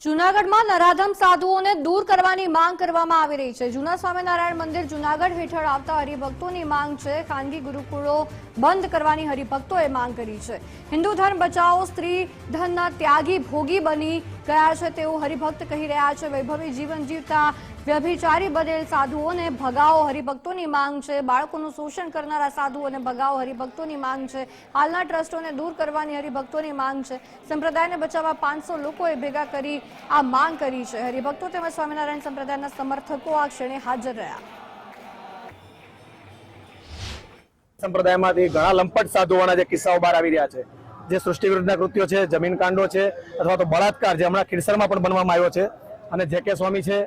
જૂનાગઢમાં નરાધમ સાધુઓને દૂર કરવાની માંગ કરવામાં આવી રહી છે। જૂના સ્વામિનારાયણ મંદિર જૂનાગઢ હેઠળ આવતા હરિભક્તોની માંગ છે। ખાનગી ગુરુકુળો બંધ કરવાની હરિભક્તોએ માંગ કરી છે। હિન્દુ ધર્મ બચાવો, સ્ત્રી ધનના ત્યાગી ભોગી બની ગયા છે તેવું હરિભક્ત કહી રહ્યા છે। વૈભવી જીવન જીવતા વ્યભિચારી બનેલ સાધુઓને ભગાવો હરિભક્તોની માંગ છે। બાળકોનું શોષણ કરનારા સાધુઓને ભગાવો હરિભક્તોની માંગ છે। હાલના ટ્રસ્ટોને દૂર કરવાની હરિભક્તોની માંગ છે। સંપ્રદાયને બચાવવા 500 લોકોએ ભેગા કરી આ માંગ કરી છે। હરિભક્તો તેમજ સ્વામિનારાયણ સંપ્રદાયના સમર્થકો આ ક્ષણે હાજર રહ્યા। સંપ્રદાયમાંથી ઘણા લંપટ સાધુઓના જે કિસ્સાઓ બહાર આવી રહ્યા છે, જે સૃષ્ટિ વિરુદ્ધના કૃત્યો છે, જમીન કાંડો છે અથવા તો બળાત્કાર જે હમણાં ખીરસરમાં પણ બનવામાં આવ્યો છે, અને જે.કે. સ્વામી છે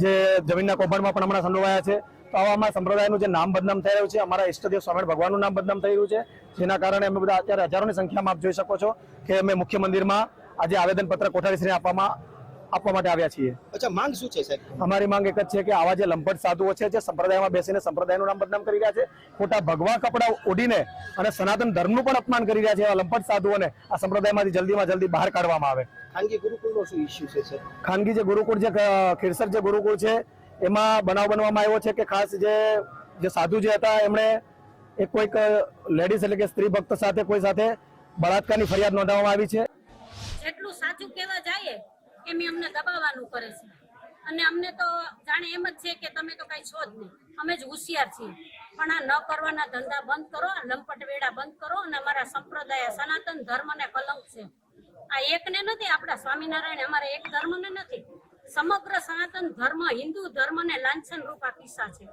જે જમીનના કૌભાંડમાં પણ હમણાં સંડોવાયા છે। તો આવામાં સંપ્રદાયનું જે નામ બદનામ થઈ રહ્યું છે, અમારા ઈષ્ટદેવ સ્વામિનારાયણ ભગવાનનું નામ બદનામ થઈ રહ્યું છે, જેના કારણે અમે બધા અત્યારે હજારોની સંખ્યામાં આપ જોઈ શકો છો કે અમે મુખ્ય મંદિરમાં આજે આવેદનપત્ર કોઠારીશ્રીને આપવા માટે આવ્યા છીએ। અચ્છા, માંગ શું છે સાહેબ? અમારી માંગ એક જ છે કે આવા જે લંપટ સાધુઓ છે જે સંપ્રદાયમાં બેસીને સંપ્રદાયનું નામ બદનામ કરી રહ્યા છે, ખોટા ભગવા કપડા ઓઢીને અને સનાતન ધર્મનું પણ અપમાન કરી રહ્યા છે, એવા લંપટ સાધુઓને આ સંપ્રદાયમાંથી જલ્દીમાં જલ્દી બહાર કાઢવામાં આવે। ખાનગી ગુરુકુળનો શું ઇશ્યુ છે સર? ખાનગી જે ગુરુકુળ જે ખીરસર જે ગુરુકુળ છે એમાં બનાવ બનવામાં આવ્યો છે કે ખાસ જે સાધુ જે હતા એમણે કોઈક લેડીઝ એટલે કે સ્ત્રી ભક્ત સાથે કોઈ સાથે બળાત્કારની ફરિયાદ નોંધાવવામાં આવી છે। જેટલું સાચું કહેવા જાય એમ અમને દબાવવાનું કરે છે, અને અમને તો જાણે એમ જ છે કે તમે તો કઈ છો જ નહીં, અમે જ હોશિયાર છીએ। પણ આ ન કરવાના ધંધા બંધ કરો, આ લંપટ વેડા બંધ કરો, અને અમારા સંપ્રદાય સનાતન ધર્મને કલંક છે। આ એકને નથી, આપણા સ્વામિનારાયણ અમારા એક ધર્મને નથી, સમગ્ર સનાતન ધર્મ હિન્દુ ધર્મને લાંછન રૂપ આ કિસ્સા છે।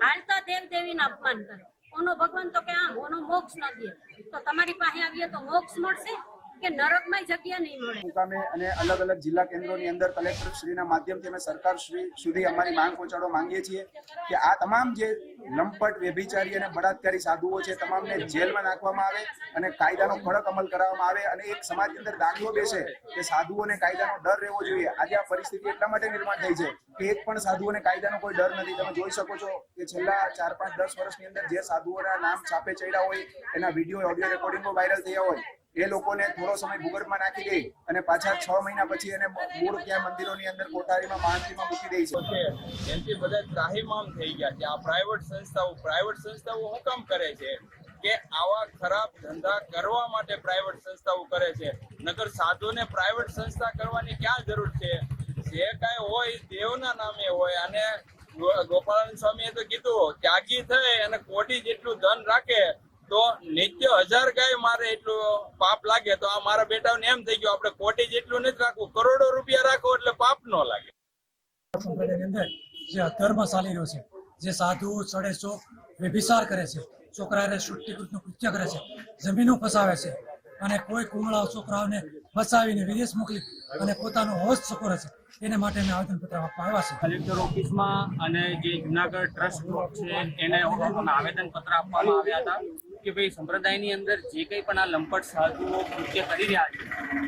હાલતા દેવ દેવીના અપમાન કરે, ઓનો ભગવાન તો કે આમ ઓનો મોક્ષ ન દે, તો તમારી પાસે આવીએ તો મોક્ષ મળશે કે નરકમાં જગ્યા નહીં મળે। મુકામે અને અલગ અલગ જિલ્લા કેન્દ્રોની અંદર કલેક્ટર શ્રીના માધ્યમથી અમે સરકાર શ્રી સુધી અમારી માંગ પહોંચાડવા માંગીએ છીએ કે આ તમામ જે લંપટ, વ્યભિચારી અને બળાત્કારી સાધુઓ છે તમામને જેલમાં નાખવામાં આવે અને કાયદાનો કડક અમલ કરાવવામાં આવે, અને એક સમાજની અંદર દાખલો બેસે કે સાધુઓને કાયદાનો ડર રહેવો જોઈએ। આજે આ પરિસ્થિતિ એટલા માટે નિર્માણ થઈ છે કે એક પણ સાધુઓને કાયદાનો કોઈ ડર નથી। તમે જોઈ શકો છો કે છેલ્લા 4, 5, 10 વર્ષની અંદર જે સાધુઓના નામ છાપે ચડ્યા હોય, એના વિડીયો, ઓડિયો રેકોર્ડિંગો વાયરલ થયા હોય, એ લોકોને થોડો સમય ભૂગર્ભમાં નાખી દે અને પાછા 6 મહિના પછી એને મૂળ ક્યાં મંદિરોની અંદર કોઠારીમાં મહાંતિમાં મૂકી દે છે। એમથી બધા ત્રાહિમામ થઈ ગયા છે। આ પ્રાઇવેટ સંસ્થાઓ શું કામ કરે છે કે આવા ખરાબ ધંધા કરવા માટે પ્રાઇવેટ સંસ્થાઓ કરે છે, નકર સાધુને પ્રાઇવેટ સંસ્થા કરવાની ક્યાં જરૂર છે? જે કાંઈ હોય દેવના નામે હોય। અને ગોપાળાનંદ સ્વામીએ તો કીધું, ત્યાગી થઈ અને કોટી જેટલું ધન રાખે તો નિત્ય 1000 ગાય મારે એટલું પાપ લાગે, તો આ મારા બેટાને એમ થઈ ગયું આપણે કોટી જેટલું નથી રાખવું, કરોડો રૂપિયા રાખો એટલે પાપ ન લાગે। સંપ્રદાયની અંદર જે અધર્મ ચાલી રહ્યો છે, જે સાધુ ચડે ચોક વ્યભિચાર કરે છે, છોકરાને સૃષ્ટિકૃતનું કૃત્ય કરે છે, જમીનો ફસાવે છે, અને કોઈ કુમળા છોકરાઓને ફસાવીને વિદેશ મોકલી અને પોતાનો હોશ સકોરે છે, એને માટે અમે આવેદનપત્ર આપવા આવ્યા છે। કલેક્ટર ઓફિસમાં અને જે જૂનાગઢ ટ્રસ્ટ ગ્રુપ છે એને આવેદનપત્ર આપવામાં આવ્યા હતા કે ભાઈ સંપ્રદાયની અંદર જે કંઈ પણ આ લંપટ સાધુઓ કૃત્ય કરી રહ્યા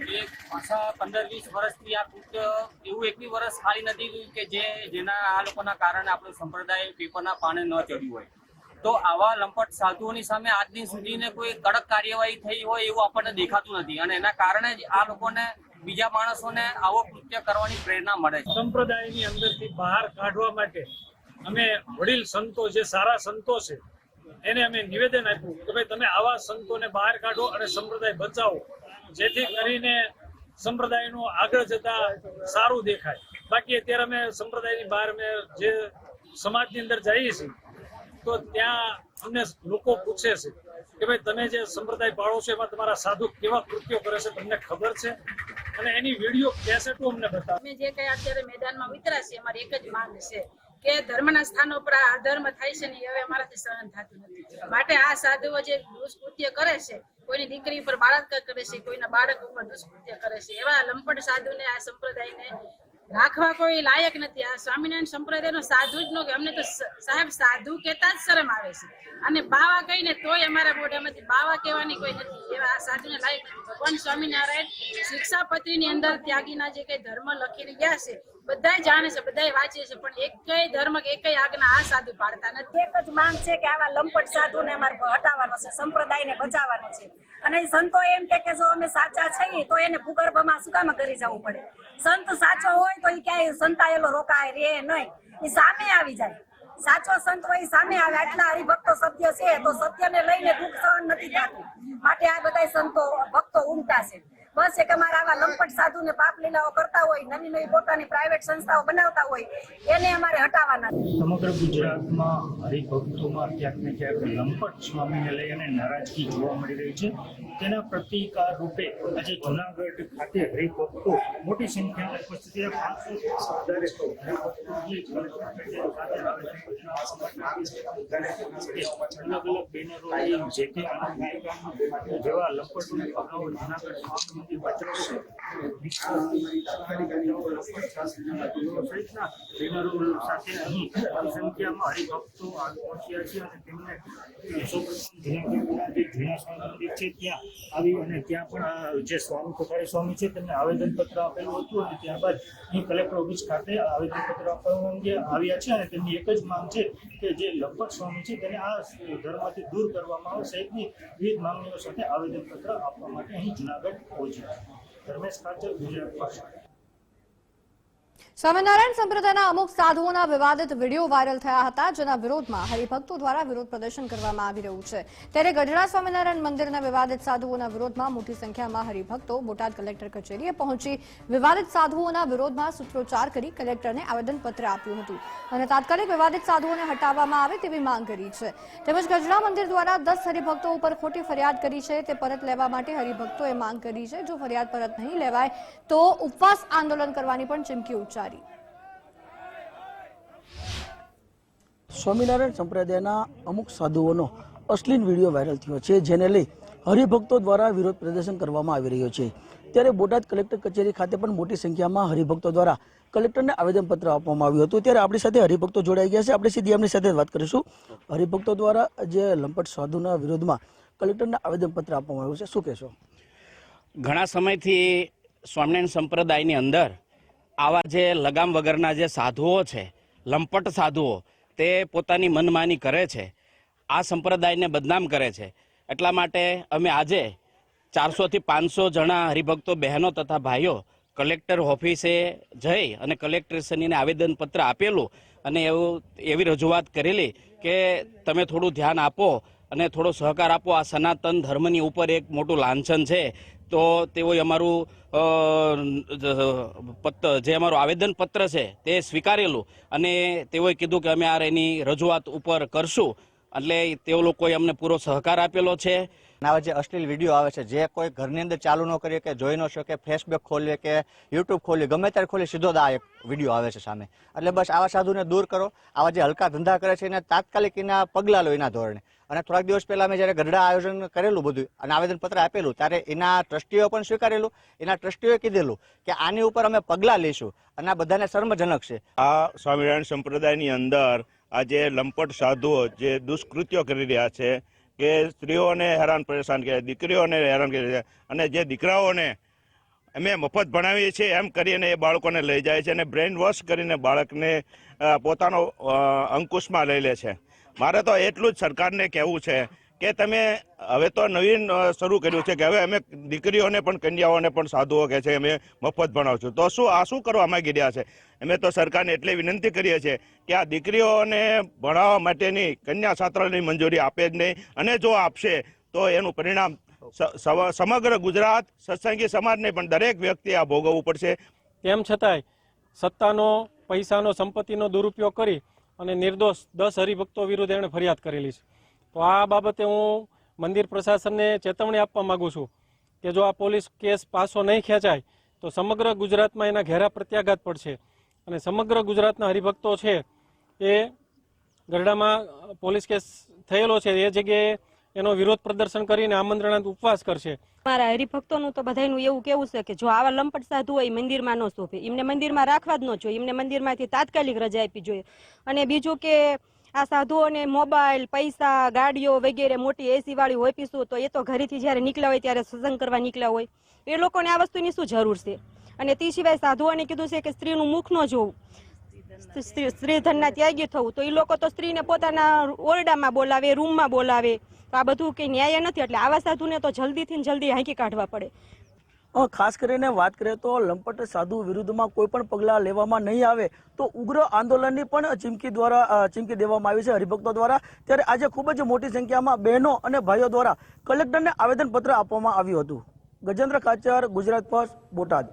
છે એ પાછા 15-20 વર્ષથી આ કૃત્ય એવું એકબી વર્ષ ખાલી નથી ગયું કે જેના આ લોકોના કારણે આપણો સંપ્રદાય પેપરના પાને ન ચડ્યું હોય। તો આવા લંપટ સાધુઓની સામે આજ દિન સુધીને કોઈ કડક કાર્યવાહી થઈ હોય એવું આપણને દેખાતું નથી, અને એના કારણે જ આ લોકોને બીજા માણસોને આવો કૃત્ય કરવાની પ્રેરણા મળે છે। સંપ્રદાયની અંદરથી બહાર કાઢવા માટે અમે વડીલ સંતો, જે સારા સંતો છે, એને અમે નિવેદન આપ્યું કે ભાઈ તમે આવા સંતોને બહાર કાઢો અને સંપ્રદાય બચાવો, જેથી કરીને સંપ્રદાયનું આગળ જતા સારું દેખાય। બાકી અત્યારે અમે સંપ્રદાયની બહાર અમે જે સમાજની અંદર જઈએ છીએ તો ત્યાં અમને લોકો પૂછે છે કે ભાઈ તમે જે સંપ્રદાય પાળો છો એમાં તમારા સાધુ કેવા કૃત્યો કરે છે તમને ખબર છે? અને એની વિડીયો કેસેટો અમને બતાવો। અમે જે કઈ અત્યારે મેદાનમાં ઉતર્યા છે, અમારી એક જ માંગ છે કે ધર્મના સ્થાનો પર આ અધર્મ થાય છે ને હવે અમારાથી સહન થતું નથી, માટે આ સાધુઓ જે દુષ્કૃત્ય કરે છે, કોઈની દીકરી ઉપર બળાત્કાર કરે છે, કોઈના બાળક ઉપર દુષ્કૃત્ય કરે છે, એવા લંપટ સાધુને આ સંપ્રદાયને રાખવા કોઈ લાયક નથી। આ સ્વામિનારાયણ સંપ્રદાયનો સાધુ જ નો કે અમને તો સાહેબ સાધુ કહેતા જ શરમ આવે છે, અને બાવા કહીને તોય અમારા મોઢામાંથી બાવા કહેવાની કોઈ નથી, એવા આ સાધુને લાયક નથી। ભગવાન સ્વામિનારાયણ શિક્ષાપત્રીની અંદર ત્યાગીના જે કઈ ધર્મ લખીને ગયા છે બધા જાણે છે, બધા વાંચે છે, પણ એકય ધર્મ કે એકય આજ્ઞા આ સાધુ પાડતા નથી। એક જ માંગ છે કે આવા લંપટ સાધુને અમારે હટાવવાનો છે, સંપ્રદાયને બચાવવાનો છે। અને ઈ સંતો એમ કે જો અમે સાચા છીએ તો એને ભૂગર્ભમાં શું કામ કરી જવું પડે? સંત સાચો હોય તો એ ક્યાંય સંતાયેલો રોકાય રે નહીં, એ સામે આવી જાય. સાચો સંત હોય સામે આવે. આટલા હરિભક્તો સત્ય છે તો સત્યને લઈને દુઃખ સહન નથી થતું. માટે આ બધા સંતો ભક્તો ઉમટા છે. બસ એક અમારા આવા લંપટ સાધુને પાપ લીલાઓ કરતા હોય, નવી નવી પોતાની પ્રાઇવેટ સંસ્થાઓ બનાવતા હોય, એને અમારે હટાવવાના. સમગ્ર ગુજરાતમાં હરિભક્તોમાં ક્યાંક ને ક્યાંક લંપટ સ્વામીને લઈ અને નારાજગી જોવા મળી રહી છે. તેના પ્રતિકાર રૂપે આજે જુનાગઢ ખાતે હરિભક્તો મોટી સંખ્યામાં ઉપસ્થિત રહ્યા. 500 અલગ અલગ બેનરો જે કે જેવા લંપટોને પકડાવો જુનાગઢ સ્વામી સાથે અહીં સંખ્યામાં હરિભક્તો પહોંચ્યા છે અને તેમને જે જૂના સ્વામી મંદિર છે ત્યાં આવી અને ત્યાં પણ જે સ્વામી કોઠારી સ્વામી છે તેમને આવેદનપત્ર આપેલું હતું અને ત્યારબાદ અહીં કલેક્ટર ઓફિસ ખાતે આવેદનપત્ર આપવા અંગે આવ્યા છે અને તેમની એક જ માંગ છે કે જે લંપટ સ્વામી છે તેને આ ધર્મથી દૂર કરવામાં આવે સહિતની વિવિધ માંગણીઓ સાથે આવેદનપત્ર આપવા માટે અહીં જુનાગઢ પહોંચ્યા. ધર્મેશ ખાચર, ગુજરાત ભાષા. સ્વામિનારાયણ સંપ્રદાયના અમુક સાધુઓના વિવાદિત વિડીયો વાયરલ થયા હતા, જેના વિરોધમાં હરિભક્તો દ્વારા વિરોધ પ્રદર્શન કરવામાં આવી રહ્યું છે. ત્યારે ગઢડા સ્વામિનારાયણ મંદિરના વિવાદિત સાધુઓના વિરોધમાં મોટી સંખ્યામાં હરિભક્તો બોટાદ કલેક્ટર કચેરીએ પહોંચી વિવાદિત સાધુઓના વિરોધમાં સૂત્રોચ્ચાર કરી કલેક્ટરને આવેદનપત્ર આપ્યું હતું અને તાત્કાલિક વિવાદિત સાધુઓને હટાવવામાં આવે તેવી માંગ કરી છે. તેમજ ગઢડા મંદિર દ્વારા 10 હરિભક્તો ઉપર ખોટી ફરિયાદ કરી છે, તે પરત લેવા માટે હરિભક્તોએ માંગ કરી છે. જો ફરિયાદ પરત નહીં લેવાય તો ઉપવાસ આંદોલન કરવાની પણ ચીમકી ઉચ્ચારી. સ્વામિનારાયણ સંપ્રદાયના અમુક સાધુઓનો અશ્લીલ વિડીયો વાયરલ થયો છે, જેને લઈ હરિભક્તો દ્વારા વિરોધ પ્રદર્શન કરવામાં આવી રહ્યો છે. ત્યારે બોટાદ કલેક્ટર કચેરી ખાતે પણ મોટી સંખ્યામાં હરિભક્તો દ્વારા કલેક્ટરને આવેદનપત્ર આપવામાં આવ્યું હતું. ત્યારે આપણી સાથે હરિભક્તો જોડાઈ ગયા છે, આપણે સીધી એમની સાથે વાત કરીશું. હરિભક્તો દ્વારા જે લંપટ સાધુના વિરોધમાં કલેક્ટરને આવેદનપત્ર આપવામાં આવ્યું છે, શું કહેશો? ઘણા સમયથી સ્વામિનારાયણ સંપ્રદાયની અંદર આવા જે લગામ વગરના જે સાધુઓ છે, લંપટ સાધુઓ, તે પોતાની મનમાની કરે છે, આ સંપ્રદાયને બદનામ કરે છે. એટલા માટે અમે આજે 400 થી 500 જણા હરિભક્તો બહેનો તથા ભાઈઓ કલેક્ટર ઓફિસે જઈ અને કલેક્ટરશ્રીને આવેદનપત્ર આપેલું અને એવી રજૂઆત કરેલી કે તમે થોડું ધ્યાન આપો અને થોડો સહકાર આપો. આ સનાતન ધર્મની ઉપર એક મોટું લાંછન છે. તો તેઓએ અમારું જે અમારું આવેદનપત્ર છે તે સ્વીકારેલું અને તેઓએ કીધું કે અમે આ એની રજૂઆત ઉપર કરશું. એટલે તેઓ લોકોએ અમને પૂરો સહકાર આપેલો છે. આવા જે અશ્લીલ વિડીયો આવે છે, જે કોઈ ઘરની અંદર ચાલુ ન કરીએ કે જોઈ ન શકે, ફેસબુક ખોલીએ કે યુટ્યુબ ખોલીએ, ગમે ત્યારે ખોલી સીધો જ આ એક વિડીયો આવે છે સામે. એટલે બસ આવા સાધુને દૂર કરો. આવા જે હલકા ધંધા કરે છે એને તાત્કાલિક એના પગલાં લો એના ધોરણે. અને થોડાક દિવસ પહેલા મેં જ્યારે ગઢડા આયોજન કરેલું બધું અને આવેદનપત્ર આપેલું, ત્યારે એના ટ્રસ્ટીઓ પણ સ્વીકારેલું. એના ટ્રસ્ટીઓએ કીધેલું કે આની ઉપર અમે પગલાં લઈશું અને આ બધાને શર્મજનક છે. આ સ્વામિનારાયણ સંપ્રદાયની અંદર આ જે લંપટ સાધુઓ જે દુષ્કૃત્યો કરી રહ્યા છે કે સ્ત્રીઓને હેરાન પરેશાન કરે, દીકરીઓને હેરાન કરે છે અને જે દીકરાઓને અમે મફત ભણાવીએ છીએ એમ કરીને એ બાળકોને લઈ જાય છે અને બ્રેઇન વોશ કરીને બાળકને પોતાનો અંકુશમાં લઈ લે છે. મારે તો એટલું જ સરકારને કહેવું છે કે તમે હવે તો નવીન શરૂ કર્યું છે કે હવે અમે દીકરીઓને પણ કન્યાઓને પણ સાધુઓ કહે છે અમે મફત ભણાવશું. તો શું આ શું કરવા માંગી રહ્યા છે? અમે તો સરકારને એટલે વિનંતી કરીએ છીએ કે આ દીકરીઓને ભણાવવા માટેની કન્યા છાત્રાલયની મંજૂરી આપે જ નહીં, અને જો આપશે તો એનું પરિણામ સમગ્ર ગુજરાત સત્સંગી સમાજને પણ દરેક વ્યક્તિ આ ભોગવવું પડશે. તેમ છતાંય સત્તાનો, પૈસાનો, સંપત્તિનો દુરુપયોગ કરી અને નિર્દોષ 10 હરિભક્તો વિરુદ્ધ એણે ફરિયાદ કરેલી છે. તો આ બાબતે હું મંદિર પ્રશાસનને ચેતવણી આપવા માંગુ છું કે જો આ પોલીસ કેસ પાછો નહીં ખેંચાય તો સમગ્ર ગુજરાતમાં એના ઘેરા પ્રત્યાઘાત પડશે અને સમગ્ર ગુજરાતના હરિભક્તો છે એ ગઢડામાં પોલીસ કેસ થયેલો છે એ જગ્યાએ એનો વિરોધ પ્રદર્શન કરીને આમંત્રણાંત ઉપવાસ કરશે. મારા હરિભક્તોનું તો બધાનું એવું કેવું છે કે જો આવા લંપટ સાધુ હોય મંદિરમાં ન શોભે, એમને મંદિરમાં રાખવા જ ન જોઈએ, એમને મંદિરમાંથી તાત્કાલિક રજા આપવી જોઈએ. અને બીજું કે આ સાધુઓને મોબાઈલ, પૈસા, ગાડીઓ વગેરે મોટી એસી વાળી ઓફિસો, તો એ તો ઘરેથી જ્યારે નીકળ્યા હોય ત્યારે સત્સંગ કરવા નીકળ્યા હોય, એ લોકોને આ વસ્તુની શું જરૂર છે? અને તે સિવાય સાધુઓને કીધું છે કે સ્ત્રીનું મુખ ન જોવું. સ્ત્રીધનના ત્યાગી થવું, તો એ લોકો તો સ્ત્રીને પોતાના ઓરડામાં બોલાવે, રૂમમાં બોલાવે, તો આ બધું કંઈ ન્યાય નથી. એટલે આવા સાધુને તો જલ્દીથી જલ્દી હાંકી કાઢવા પડે. ખાસ કરીને વાત કરીએ તો લંપટ સાધુ વિરુદ્ધમાં કોઈ પણ પગલાં લેવામાં નહીં આવે તો ઉગ્ર આંદોલનની પણ ચીમકી દેવામાં આવી છે હરિભક્તો દ્વારા. ત્યારે આજે ખૂબ જ મોટી સંખ્યામાં બહેનો અને ભાઈઓ દ્વારા કલેક્ટરને આવેદનપત્ર આપવામાં આવ્યું હતું. ગજેન્દ્ર ખાચર, ગુજરાત ફર્સ્ટ, બોટાદ.